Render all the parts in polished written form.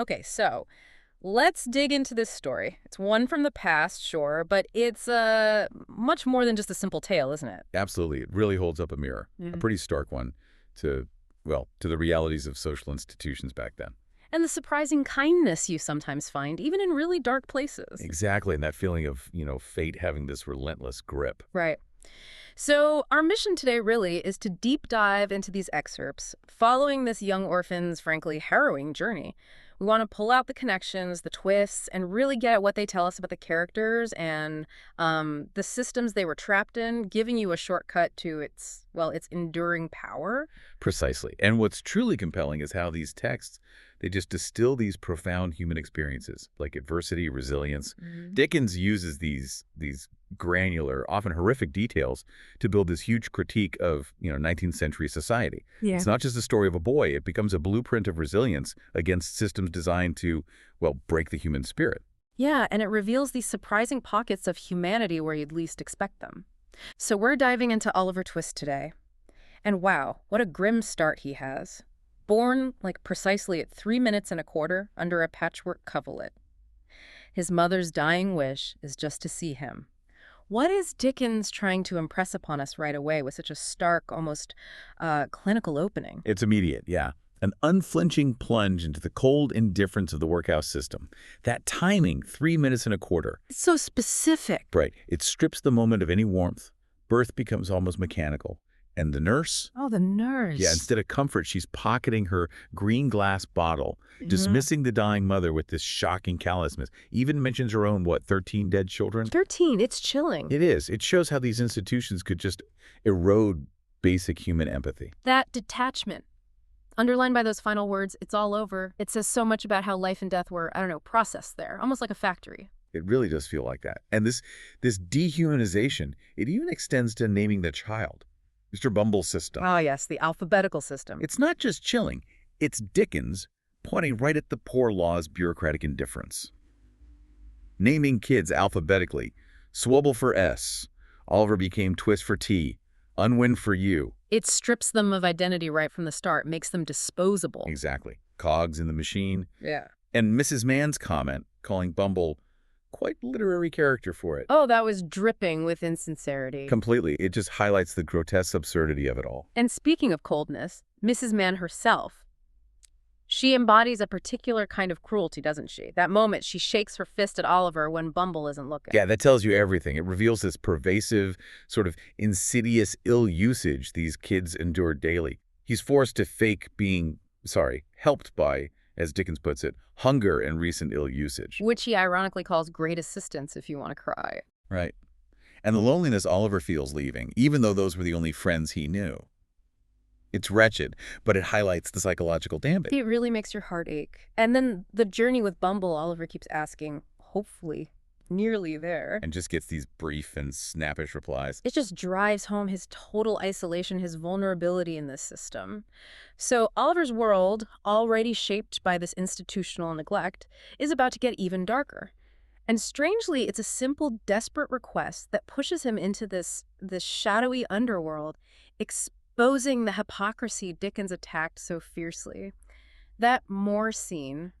Okay, so let's dig into this story. It's one from the past, sure, but it's much more than just a simple tale, isn't it? Absolutely. It really holds up a mirror, a Mhm. pretty stark one to, well, to the realities of social institutions back then. And the surprising kindness you sometimes find, even in really dark places. Exactly, and that feeling of, fate having this relentless grip. Right. So, our mission today really is to deep dive into these excerpts, following this young orphan's frankly harrowing journey. We want to pull out the connections, the twists, and really get at what they tell us about the characters and the systems they were trapped in, giving you a shortcut to its, well, its enduring power. Precisely. And what's truly compelling is how these texts, they just distill these profound human experiences, like adversity, resilience. Mhm. Dickens uses these granular, often horrific details to build this huge critique of, 19th century society. Yeah. It's not just a story of a boy. It becomes a blueprint of resilience against systems designed to, well, break the human spirit. Yeah, and it reveals these surprising pockets of humanity where you'd least expect them. So we're diving into Oliver Twist today. And wow, what a grim start he has. Born, like, precisely at 3 minutes and a quarter under a patchwork coverlet. His mother's dying wish is just to see him. What is Dickens trying to impress upon us right away with such a stark, almost clinical opening? It's immediate, yeah. An unflinching plunge into the cold indifference of the workhouse system. That timing, 3 minutes and a quarter. It's so specific. Right. It strips the moment of any warmth. Birth becomes almost mechanical. And the nurse? Oh, the nurse. Yeah, instead of comfort, she's pocketing her green glass bottle, Mhm. dismissing the dying mother with this shocking callousness. Even mentions her own, 13 dead children? 13, it's chilling. It is. It shows how these institutions could just erode basic human empathy. That detachment, underlined by those final words, it's all over. It says so much about how life and death were, I don't know, processed there, almost like a factory. It really does feel like that. And this dehumanization, it even extends to naming the child. Mr. Bumble's system. Ah, yes, the alphabetical system. It's not just chilling. It's Dickens pointing right at the poor law's bureaucratic indifference. Naming kids alphabetically. Swubble for S. Oliver became Twist for T. Unwin for U. It strips them of identity right from the start, makes them disposable. Exactly. Cogs in the machine. Yeah. And Mrs. Mann's comment, calling Bumble quite literary character for it. Oh, that was dripping with insincerity. Completely. It just highlights the grotesque absurdity of it all. And speaking of coldness, Mrs. Mann herself, she embodies a particular kind of cruelty, doesn't she? That moment she shakes her fist at Oliver when Bumble isn't looking. Yeah, that tells you everything. It reveals this pervasive, sort of insidious ill usage these kids endure daily. He's forced to fake being, helped by, as Dickens puts it, hunger and recent ill usage. Which he ironically calls great assistance if you want to cry. Right. And the loneliness Oliver feels leaving, even though those were the only friends he knew. It's wretched, but it highlights the psychological damage. It really makes your heart ache. And then the journey with Bumble, Oliver keeps asking, hopefully, nearly there. And just gets these brief and snappish replies. It just drives home his total isolation, his vulnerability in this system. So Oliver's world, already shaped by this institutional neglect, is about to get even darker. And strangely, it's a simple, desperate request that pushes him into this shadowy underworld, exposing the hypocrisy Dickens attacked so fiercely. That more scene,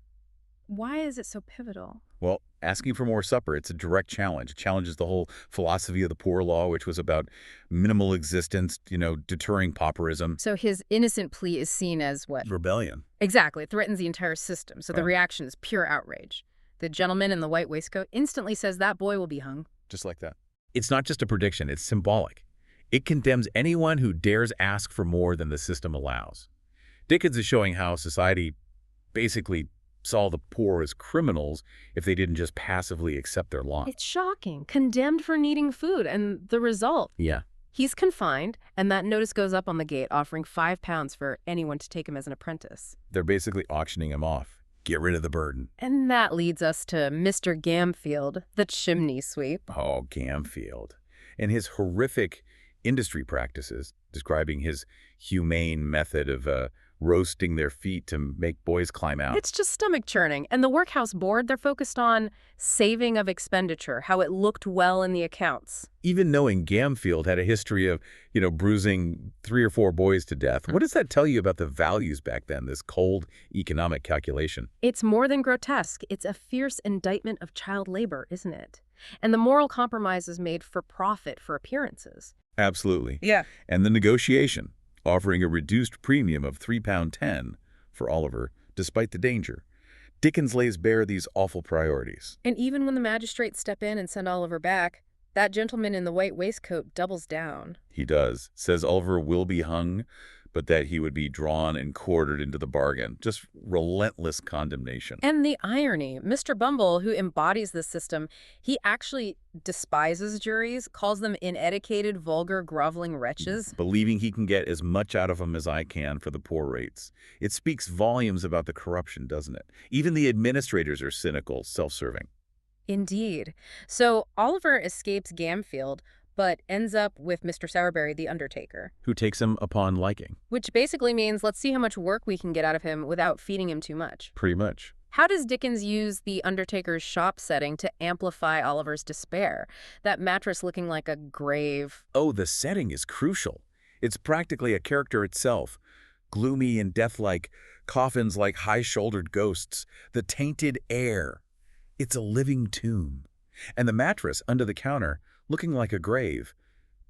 why is it so pivotal? Well, asking for more supper, it's a direct challenge. It challenges the whole philosophy of the poor law, which was about minimal existence, deterring pauperism. So his innocent plea is seen as what? Rebellion. Exactly. It threatens the entire system. So the Right. reaction is pure outrage. The gentleman in the white waistcoat instantly says that boy will be hung. Just like that. It's not just a prediction, it's symbolic. It condemns anyone who dares ask for more than the system allows. Dickens is showing how society basically saw the poor as criminals if they didn't just passively accept their lot. It's shocking. Condemned for needing food. And the result? Yeah. He's confined, and that notice goes up on the gate offering £5 for anyone to take him as an apprentice. They're basically auctioning him off. Get rid of the burden. And that leads us to Mr. Gamfield, the chimney sweep. Oh, Gamfield. And his horrific industry practices, describing his humane method of roasting their feet to make boys climb out. It's just stomach churning. And the workhouse board, they're focused on saving of expenditure, how it looked well in the accounts. Even knowing Gamfield had a history of, bruising 3 or 4 boys to death, what does that tell you about the values back then, this cold economic calculation? It's more than grotesque. It's a fierce indictment of child labor, isn't it? And the moral compromise is made for profit, for appearances. Absolutely. Yeah. And the negotiation, offering a reduced premium of £3.10 for Oliver, despite the danger. Dickens lays bare these awful priorities. And even when the magistrates step in and send Oliver back, that gentleman in the white waistcoat doubles down. He does. Says Oliver will be hung, but that he would be drawn and quartered into the bargain. Just relentless condemnation. And the irony, Mr. Bumble, who embodies this system, he actually despises juries, calls them inedicated, vulgar, groveling wretches. Believing he can get as much out of them as I can for the poor rates. It speaks volumes about the corruption, doesn't it? Even the administrators are cynical, self-serving. Indeed. So Oliver escapes Gamfield, but ends up with Mr. Sowerberry, the undertaker. Who takes him upon liking. Which basically means let's see how much work we can get out of him without feeding him too much. Pretty much. How does Dickens use the undertaker's shop setting to amplify Oliver's despair? That mattress looking like a grave. Oh, the setting is crucial. It's practically a character itself. Gloomy and death-like, coffins like high-shouldered ghosts, the tainted air. It's a living tomb. And the mattress under the counter, looking like a grave.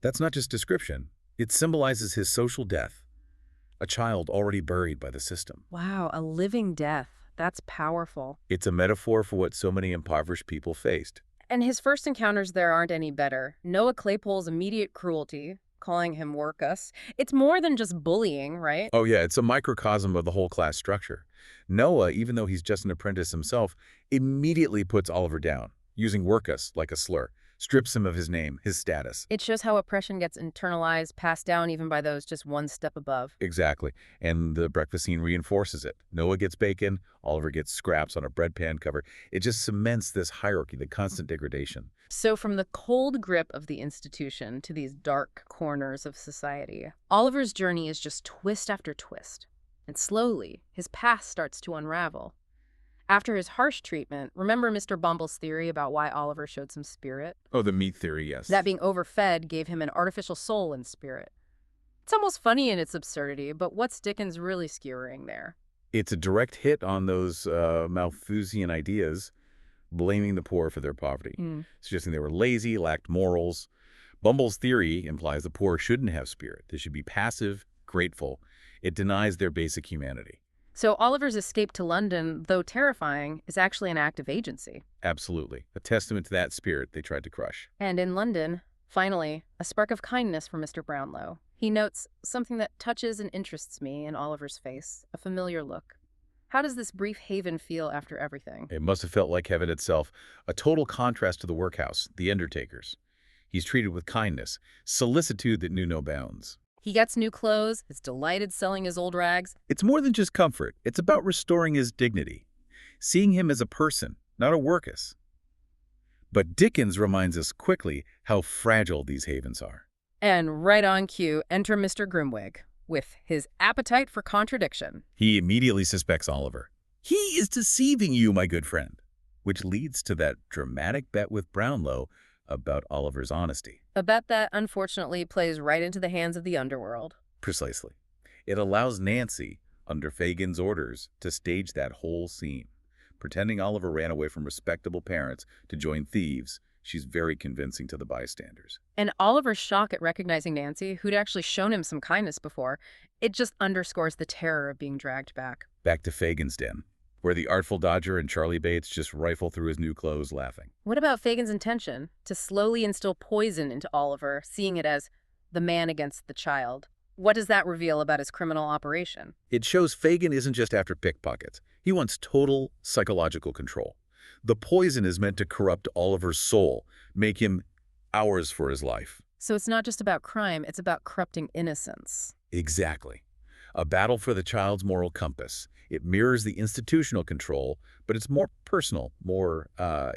That's not just description. It symbolizes his social death. A child already buried by the system. Wow, a living death. That's powerful. It's a metaphor for what so many impoverished people faced. And his first encounters there aren't any better. Noah Claypole's immediate cruelty, calling him workhouse. It's more than just bullying, right? Oh yeah, it's a microcosm of the whole class structure. Noah, even though he's just an apprentice himself, immediately puts Oliver down, using workhouse like a slur. Strips him of his name, his status. It shows how oppression gets internalized, passed down even by those just one step above. Exactly. And the breakfast scene reinforces it. Noah gets bacon, Oliver gets scraps on a bread pan cover. It just cements this hierarchy, the constant degradation. So from the cold grip of the institution to these dark corners of society, Oliver's journey is just twist after twist. And slowly, his past starts to unravel. After his harsh treatment, remember Mr. Bumble's theory about why Oliver showed some spirit? Oh, the meat theory, yes. That being overfed gave him an artificial soul and spirit. It's almost funny in its absurdity, but what's Dickens really skewering there? It's a direct hit on those Malthusian ideas, blaming the poor for their poverty, suggesting they were lazy, lacked morals. Bumble's theory implies the poor shouldn't have spirit. They should be passive, grateful. It denies their basic humanity. So Oliver's escape to London, though terrifying, is actually an act of agency. Absolutely. A testament to that spirit they tried to crush. And in London, finally, a spark of kindness for Mr. Brownlow. He notes something that touches and interests me in Oliver's face, a familiar look. How does this brief haven feel after everything? It must have felt like heaven itself, a total contrast to the workhouse, the undertakers. He's treated with kindness, solicitude that knew no bounds. He gets new clothes, is delighted selling his old rags. It's more than just comfort. It's about restoring his dignity, seeing him as a person, not a workhouse. But Dickens reminds us quickly how fragile these havens are. And right on cue, enter Mr. Grimwig, with his appetite for contradiction. He immediately suspects Oliver. He is deceiving you, my good friend. Which leads to that dramatic bet with Brownlow about Oliver's honesty. A bet that, unfortunately, plays right into the hands of the underworld. Precisely. It allows Nancy, under Fagin's orders, to stage that whole scene. Pretending Oliver ran away from respectable parents to join thieves, she's very convincing to the bystanders. And Oliver's shock at recognizing Nancy, who'd actually shown him some kindness before, it just underscores the terror of being dragged back. Back to Fagin's den, where the Artful Dodger and Charlie Bates just rifle through his new clothes laughing. What about Fagin's intention? To slowly instill poison into Oliver, seeing it as the man against the child. What does that reveal about his criminal operation? It shows Fagin isn't just after pickpockets. He wants total psychological control. The poison is meant to corrupt Oliver's soul, make him ours for his life. So it's not just about crime, it's about corrupting innocence. Exactly. A battle for the child's moral compass. It mirrors the institutional control, but it's more personal, more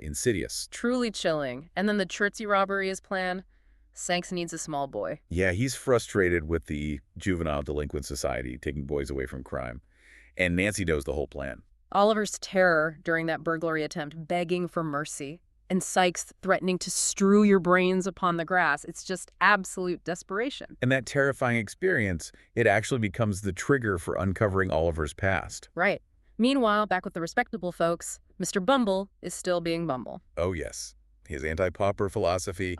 insidious. Truly chilling. And then the Chertsey robbery is planned. Sykes needs a small boy. Yeah, he's frustrated with the juvenile delinquent society taking boys away from crime. And Nancy knows the whole plan. Oliver's terror during that burglary attempt, begging for mercy, and Sykes threatening to strew your brains upon the grass. It's just absolute desperation. And that terrifying experience, it actually becomes the trigger for uncovering Oliver's past. Right. Meanwhile, back with the respectable folks, Mr. Bumble is still being Bumble. Oh, yes. His anti-pauper philosophy,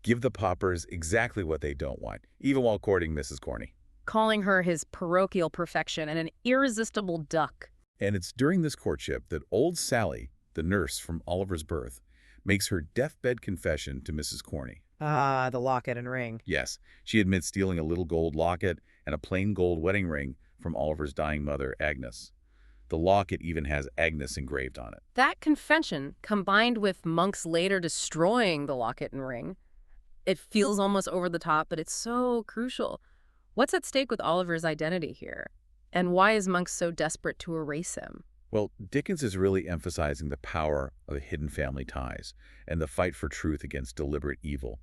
give the paupers exactly what they don't want, even while courting Mrs. Corney. Calling her his parochial perfection and an irresistible duck. And it's during this courtship that old Sally, the nurse from Oliver's birth, makes her deathbed confession to Mrs. Corney. Ah, the locket and ring. Yes, she admits stealing a little gold locket and a plain gold wedding ring from Oliver's dying mother, Agnes. The locket even has Agnes engraved on it. That confession, combined with Monk's later destroying the locket and ring, it feels almost over the top, but it's so crucial. What's at stake with Oliver's identity here? And why is Monk so desperate to erase him? Well, Dickens is really emphasizing the power of hidden family ties and the fight for truth against deliberate evil.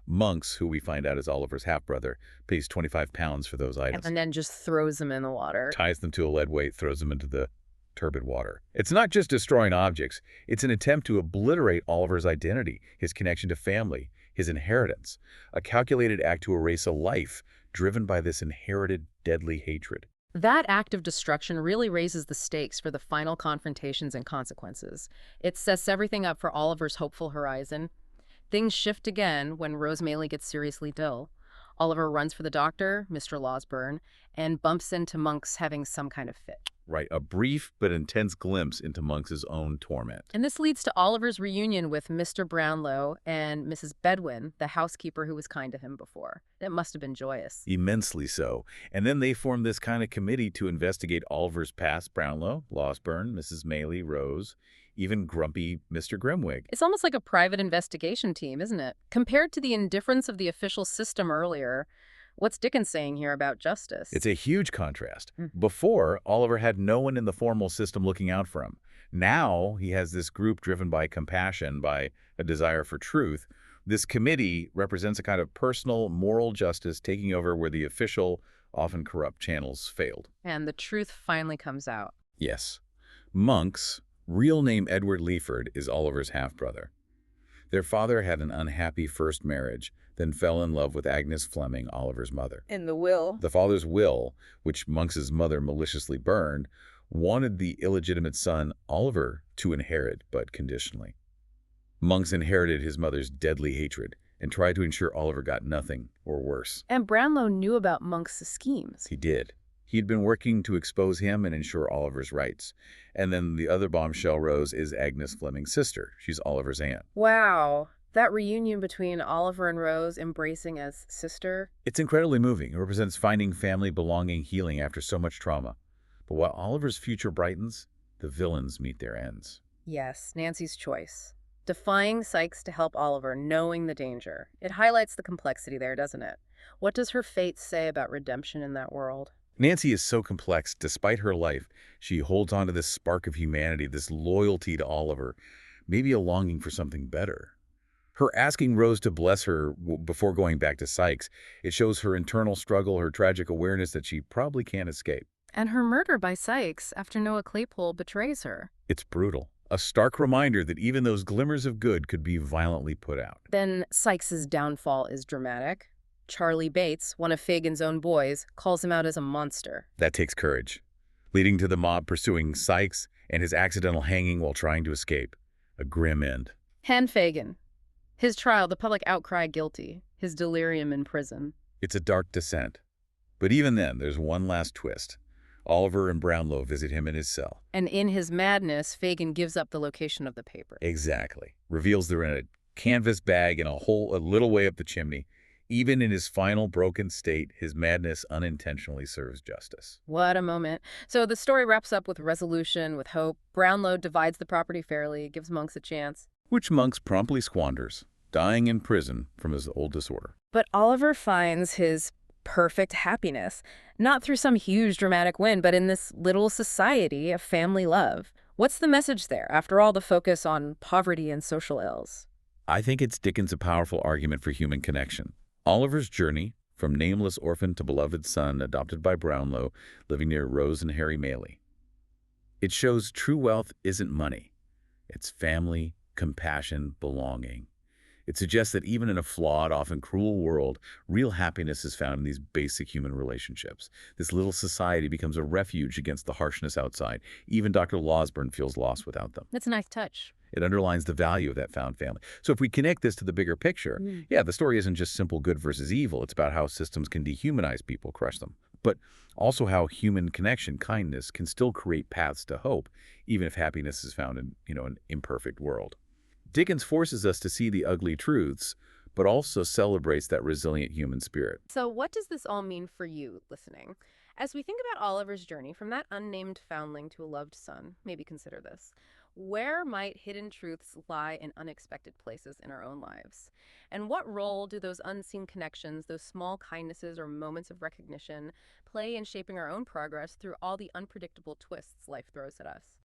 Monks, who we find out is Oliver's half-brother, pays 25 pounds for those items. And then just throws them in the water. Ties them to a lead weight, throws them into the turbid water. It's not just destroying objects. It's an attempt to obliterate Oliver's identity, his connection to family, his inheritance, a calculated act to erase a life driven by this inherited deadly hatred. That act of destruction really raises the stakes for the final confrontations and consequences. It sets everything up for Oliver's hopeful horizon. Things shift again when Rose Maylie gets seriously ill. Oliver runs for the doctor, Mr. Losburn, and bumps into Monk's having some kind of fit. Right, a brief but intense glimpse into Monk's own torment. And this leads to Oliver's reunion with Mr. Brownlow and Mrs. Bedwin, the housekeeper who was kind to him before. It must have been joyous. Immensely so. And then they form this kind of committee to investigate Oliver's past: Brownlow, Losburn, Mrs. Maylie, Rose, even grumpy Mr. Grimwig. It's almost like a private investigation team, isn't it? Compared to the indifference of the official system earlier, what's Dickens saying here about justice? It's a huge contrast. Before, Oliver had no one in the formal system looking out for him. Now, he has this group driven by compassion, by a desire for truth. This committee represents a kind of personal, moral justice taking over where the official, often corrupt channels failed. And the truth finally comes out. Yes. Monk's real name, Edward Leaford, is Oliver's half-brother. Their father had an unhappy first marriage, then fell in love with Agnes Fleming, Oliver's mother. In the will. The father's will, which Monks's mother maliciously burned, wanted the illegitimate son, Oliver, to inherit, but conditionally. Monks inherited his mother's deadly hatred and tried to ensure Oliver got nothing, or worse. And Brownlow knew about Monk's schemes. He did. He'd been working to expose him and ensure Oliver's rights. And then the other bombshell, Rose, is Agnes Fleming's sister. She's Oliver's aunt. Wow. That reunion between Oliver and Rose embracing as sister. It's incredibly moving. It represents finding family, belonging, healing after so much trauma. But while Oliver's future brightens, the villains meet their ends. Yes, Nancy's choice. Defying Sykes to help Oliver, knowing the danger. It highlights the complexity there, doesn't it? What does her fate say about redemption in that world? Nancy is so complex. Despite her life, she holds on to this spark of humanity, this loyalty to Oliver, maybe a longing for something better. Her asking Rose to bless her before going back to Sykes, it shows her internal struggle, her tragic awareness that she probably can't escape. And her murder by Sykes after Noah Claypole betrays her. It's brutal. A stark reminder that even those glimmers of good could be violently put out. Then Sykes's downfall is dramatic. Charlie Bates, one of Fagin's own boys, calls him out as a monster. That takes courage, leading to the mob pursuing Sykes and his accidental hanging while trying to escape. A grim end. And Fagin. His trial, the public outcry guilty. His delirium in prison. It's a dark descent. But even then, there's one last twist. Oliver and Brownlow visit him in his cell. And in his madness, Fagin gives up the location of the paper. Exactly. Reveals they're in a canvas bag in a hole a little way up the chimney. Even in his final broken state, his madness unintentionally serves justice. What a moment. So the story wraps up with resolution, with hope. Brownlow divides the property fairly, gives Monks a chance. Which Monks promptly squanders, dying in prison from his old disorder. But Oliver finds his perfect happiness, not through some huge dramatic win, but in this little society of family love. What's the message there, after all the focus on poverty and social ills? I think it's Dickens' a powerful argument for human connection. Oliver's journey, from nameless orphan to beloved son adopted by Brownlow, living near Rose and Harry Maylie. It shows true wealth isn't money. It's family, compassion, belonging. It suggests that even in a flawed, often cruel world, real happiness is found in these basic human relationships. This little society becomes a refuge against the harshness outside. Even Dr. Losberne feels lost without them. That's a nice touch. It underlines the value of that found family. So if we connect this to the bigger picture, yeah, the story isn't just simple good versus evil. It's about how systems can dehumanize people, crush them, but also how human connection, kindness, can still create paths to hope, even if happiness is found in, an imperfect world. Dickens forces us to see the ugly truths, but also celebrates that resilient human spirit. So what does this all mean for you listening? As we think about Oliver's journey from that unnamed foundling to a loved son, maybe consider this. Where might hidden truths lie in unexpected places in our own lives? And what role do those unseen connections, those small kindnesses or moments of recognition, play in shaping our own progress through all the unpredictable twists life throws at us?